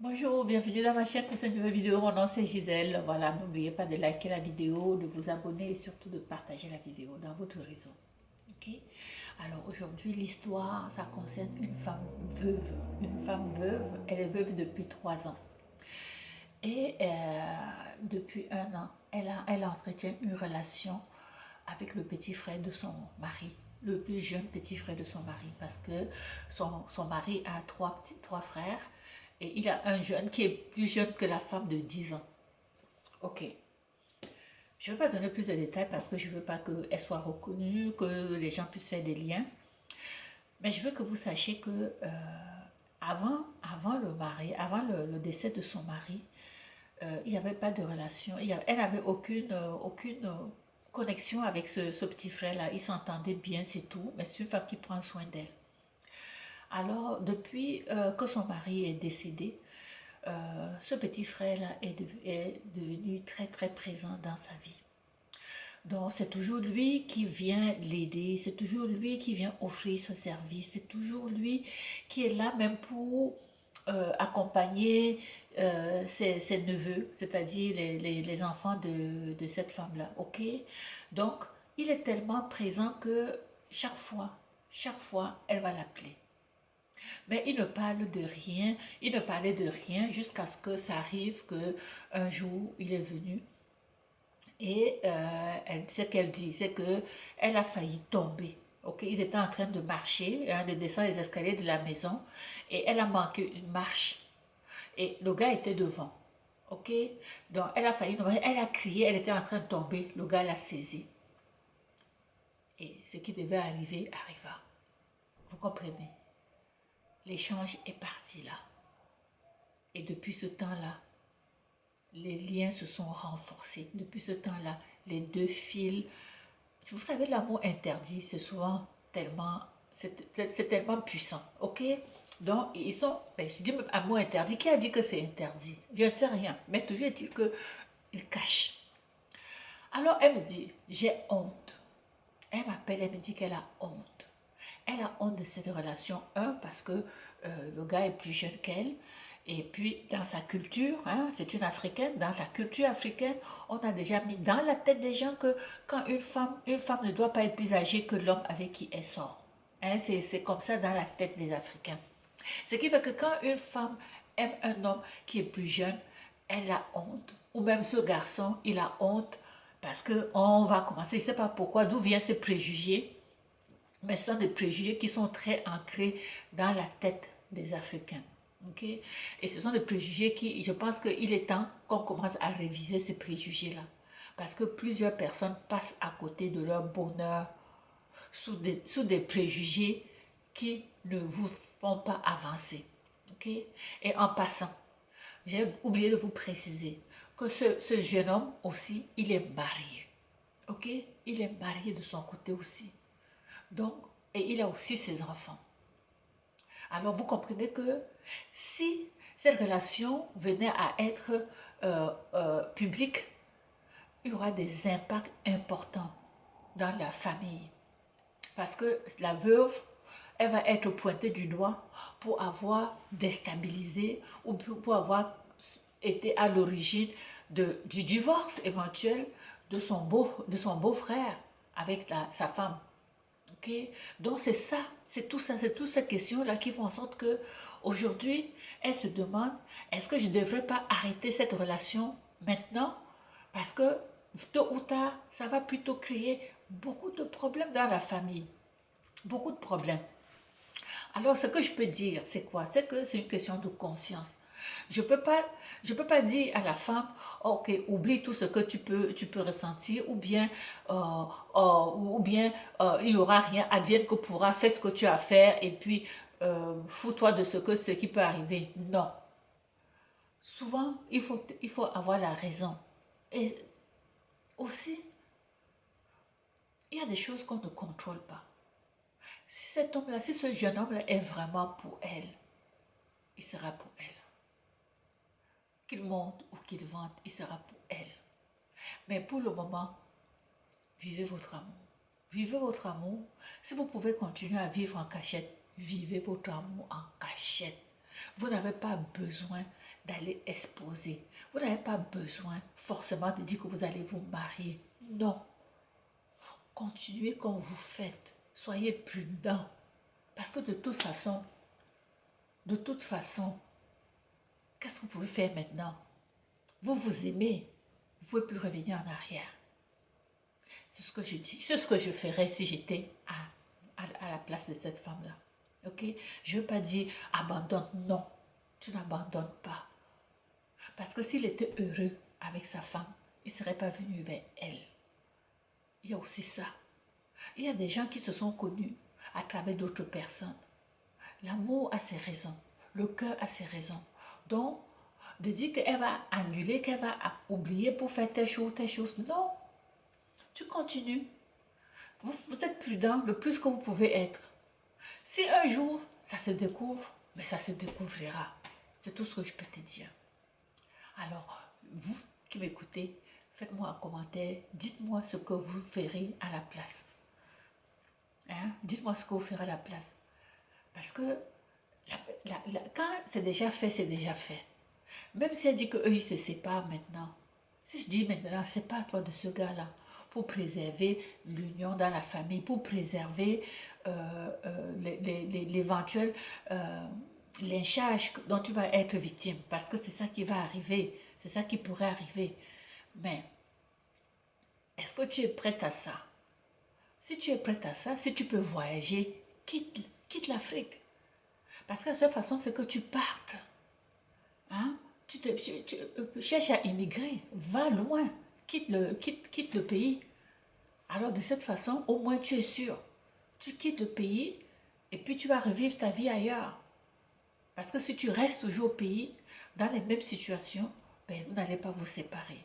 Bonjour, bienvenue dans ma chaîne pour cette nouvelle vidéo. Mon nom c'est Gisèle. Voilà, n'oubliez pas de liker la vidéo, de vous abonner et surtout de partager la vidéo dans votre réseau. Ok? Alors aujourd'hui, l'histoire, ça concerne une femme veuve. Une femme veuve, elle est veuve depuis 3 ans. Et depuis un an, elle entretient une relation avec le petit frère de son mari, le plus jeune petit frère de son mari, parce que son mari a trois frères et il a un jeune qui est plus jeune que la femme de 10 ans. Ok. Je ne vais pas donner plus de détails parce que je ne veux pas qu'elle soit reconnue, que les gens puissent faire des liens. Mais je veux que vous sachiez que avant le décès de son mari, il n'y avait pas de relation. Elle n'avait aucune connexion avec ce petit frère-là. Ils s'entendaient bien, c'est tout. Mais c'est une femme qui prend soin d'elle. Alors, depuis que son mari est décédé, ce petit frère-là est devenu très très présent dans sa vie. Donc, c'est toujours lui qui vient l'aider, c'est toujours lui qui vient offrir ce service, c'est toujours lui qui est là même pour accompagner ses neveux, c'est-à-dire les enfants de cette femme-là, ok? Donc, il est tellement présent que chaque fois, elle va l'appeler. Mais il ne parle de rien, il ne parlait de rien jusqu'à ce que ça arrive que un jour, il est venu et ce qu'elle dit, c'est que elle a failli tomber. Ok, ils étaient en train de marcher, hein, de descendre les escaliers de la maison, et elle a manqué une marche. Et le gars était devant. Ok, donc elle a failli tomber, elle a crié, elle était en train de tomber, le gars l'a saisie. Et ce qui devait arriver arriva. Vous comprenez? L'échange est parti là. Et depuis ce temps-là, les liens se sont renforcés. Depuis ce temps-là, les deux fils. Vous savez, l'amour interdit, c'est souvent tellement, c'est tellement puissant, ok? Donc, ils sont, ben, je dis même amour interdit. Qui a dit que c'est interdit? Je ne sais rien, mais toujours dit qu'ils cachent. Alors, elle me dit, j'ai honte. Elle m'appelle, elle me dit qu'elle a honte. Elle a honte de cette relation. Un, parce que le gars est plus jeune qu'elle. Et puis, dans sa culture, hein, c'est une Africaine, dans la culture africaine, on a déjà mis dans la tête des gens que quand une femme ne doit pas être plus âgée que l'homme avec qui elle sort. Hein, c'est comme ça dans la tête des Africains. Ce qui fait que quand une femme aime un homme qui est plus jeune, elle a honte. Ou même ce garçon, il a honte parce qu'on va commencer, je ne sais pas pourquoi, d'où viennent ces préjugés, mais ce sont des préjugés qui sont très ancrés dans la tête des Africains. Okay? Et ce sont des préjugés qui, je pense qu'il est temps qu'on commence à réviser ces préjugés-là. Parce que plusieurs personnes passent à côté de leur bonheur sous des préjugés qui ne vous font pas avancer. Okay? Et en passant, j'ai oublié de vous préciser que ce jeune homme aussi, il est marié. Ok? Il est marié de son côté aussi. Donc, et il a aussi ses enfants. Alors, vous comprenez que si cette relation venait à être publique, il y aura des impacts importants dans la famille. Parce que la veuve, elle va être pointée du doigt pour avoir déstabilisé ou pour avoir été à l'origine du divorce éventuel de son beau-frère avec sa femme. Ok? Donc c'est ça, c'est tout ça, c'est toutes ces questions-là qui font en sorte que aujourd'hui, elle se demande, est-ce que je ne devrais pas arrêter cette relation maintenant? Parce que tôt ou tard, ça va plutôt créer beaucoup de problèmes dans la famille. Beaucoup de problèmes. Alors, ce que je peux dire, c'est quoi? C'est que c'est une question de conscience. Je peux pas dire à la femme, ok, oublie tout ce que tu peux ressentir, ou bien il y aura rien, advienne que pourra, fais ce que tu as à faire, et puis fous-toi de ce qui peut arriver. Non. Souvent, il faut avoir la raison. Et aussi, il y a des choses qu'on ne contrôle pas. Si cet homme-là, si ce jeune homme-là est vraiment pour elle, il sera pour elle. Qu'il monte ou qu'il vente, il sera pour elle. Mais pour le moment, vivez votre amour. Vivez votre amour. Si vous pouvez continuer à vivre en cachette, vivez votre amour en cachette. Vous n'avez pas besoin d'aller exposer. Vous n'avez pas besoin forcément de dire que vous allez vous marier. Non. Continuez comme vous faites. Soyez prudents. Parce que de toute façon, qu'est-ce que vous pouvez faire maintenant? Vous vous aimez. Vous ne pouvez plus revenir en arrière. C'est ce que je dis. C'est ce que je ferais si j'étais à la place de cette femme-là. Ok? Je ne veux pas dire abandonne. Non, tu n'abandonnes pas. Parce que s'il était heureux avec sa femme, il ne serait pas venu vers elle. Il y a aussi ça. Il y a des gens qui se sont connus à travers d'autres personnes. L'amour a ses raisons. Le cœur a ses raisons. Donc, de dire qu'elle va annuler, qu'elle va oublier pour faire telle chose, non. Tu continues. Vous êtes prudent le plus que vous pouvez être. Si un jour, ça se découvre, mais ça se découvrira. C'est tout ce que je peux te dire. Alors, vous qui m'écoutez, faites-moi un commentaire. Dites-moi ce que vous ferez à la place. Hein? Dites-moi ce que vous ferez à la place. Parce que quand c'est déjà fait, c'est déjà fait. Même si elle dit qu'eux, ils se séparent maintenant. Si je dis maintenant, c'est pas à toi de ce gars-là. Pour préserver l'union dans la famille, pour préserver l'éventuel lynchage dont tu vas être victime. Parce que c'est ça qui va arriver. C'est ça qui pourrait arriver. Mais, est-ce que tu es prête à ça? Si tu es prête à ça, si tu peux voyager, quitte l'Afrique. Parce que de toute façon, c'est que tu partes. Hein? Tu cherches à immigrer, va loin, quitte le pays. Alors de cette façon, au moins tu es sûr. Tu quittes le pays et puis tu vas revivre ta vie ailleurs. Parce que si tu restes toujours au pays, dans les mêmes situations, ben, vous n'allez pas vous séparer.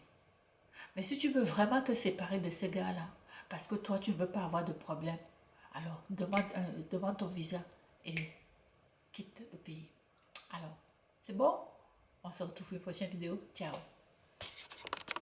Mais si tu veux vraiment te séparer de ces gars-là, parce que toi, tu ne veux pas avoir de problème, alors demande ton visa et quitte le pays. Alors, c'est bon? On se retrouve pour une prochaine vidéo. Ciao!